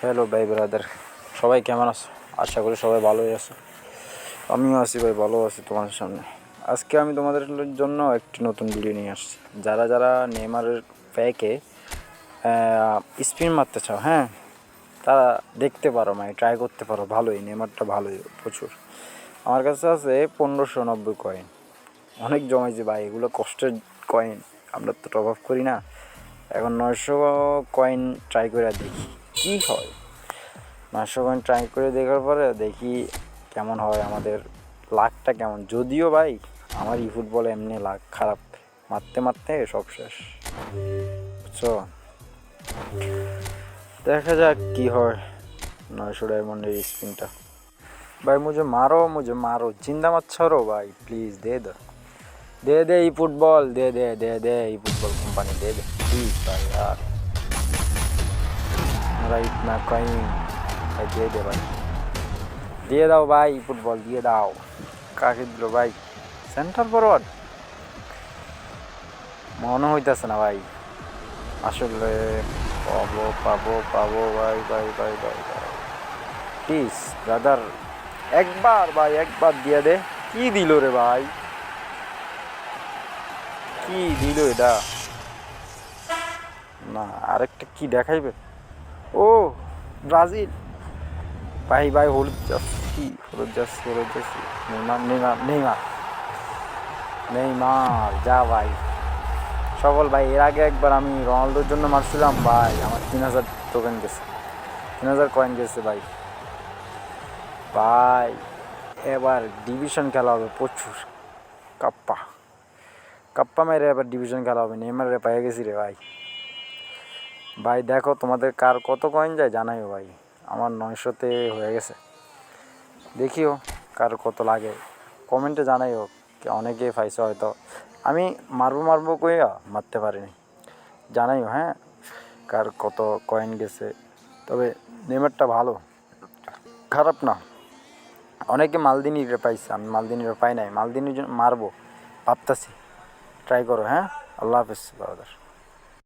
Hello ভাই brother, সবাই কেমন আছো? আশা করি সবাই ভালোই আছো। আমিও আছি ভাই, ভালো আছি তোমাদের সামনে। আজকে আমি তোমাদের জন্য একটি নতুন ভিডিও নিয়ে আসছি। যারা যারা নেইমারের প্যাকে স্পিন মারতে চাও, হ্যাঁ, তারা দেখতে পারো, মানে ট্রাই করতে পারো। ভালোই, নেইমারটা ভালোই, প্রচুর। আমার কাছে আছে 1590 কয়েন, অনেক জমাইছে ভাই। এগুলো কষ্টের কয়েন, আমরা তো টপ আপ করি না। এখন 900 কয়েন ট্রাই করে দেখি কী হয়। 900 কয়েন ট্রাই করে দেখার পরে দেখি কেমন হয়, আমাদের লাকটা কেমন। যদিও ভাই আমার ই ফুটবলে এমনি লাক খারাপ, মারতে মারতে সব শেষ, বুঝছো। দেখা যাক কি হয় 900 ডায়মন্ডের স্পিনটা। भाई मुझे मारो जिंदा मत छोड़ो भाई, please they they E football, they E football company they please भाई यार, मेरा इतना कहीं भाई दे भाई, দিয়ে দাও ভাই ফুটবল, দিয়ে দাও। কাকে দিল ভাই? সেন্টার ফরওয়ার্ড মনে হইতেছে না ভাই, আসলে পাবো ভাই ভাই ভাই ভাই ভাই, প্লিজ ব্রাদার, একবার ভাই, একবার দিয়ে দে। কি দিল রে ভাই, কি দিল এটা? না, আরেকটা কি দেখাইবে? ও ব্রাজিল ভাই ভাই, হলুদ জার্সি, নেইমার যা ভাই। সফল ভাই, এর আগে একবার আমি রোনালদোর জন্য মারছিলাম ভাই, আমার 3000 টোকেন গেছে, 3000 কয়েন গেছে ভাই। ভাই এবার ডিভিশন খেলা হবে প্রচুর, কাপ্পা কাপ্পা মেরে এবার ডিভিশন খেলা হবে। নেইমারে পেয়ে গেছি রে ভাই। ভাই দেখো তোমাদের কার কত কয়েন যায় জানাইও ভাই, আমার 900-তে হয়ে গেছে। দেখিও কার কত লাগে, কমেন্টে জানাইও। অনেকে পাইছে হয়তো, আমি মারবো কইয়া মারতে পারিনি। জানাইও হ্যাঁ, কার কত কয়েন গেছে। তবে নেইমারটা ভালো, খারাপ না। অনেকে মালদিনিরে পাইছে, আমি মালদিনিরে পাই নাই। মালদিনির জন্য মারবো ভাবতাছি, ট্রাই করো। হ্যাঁ, আল্লাহ হাফেজ ব্রাদার।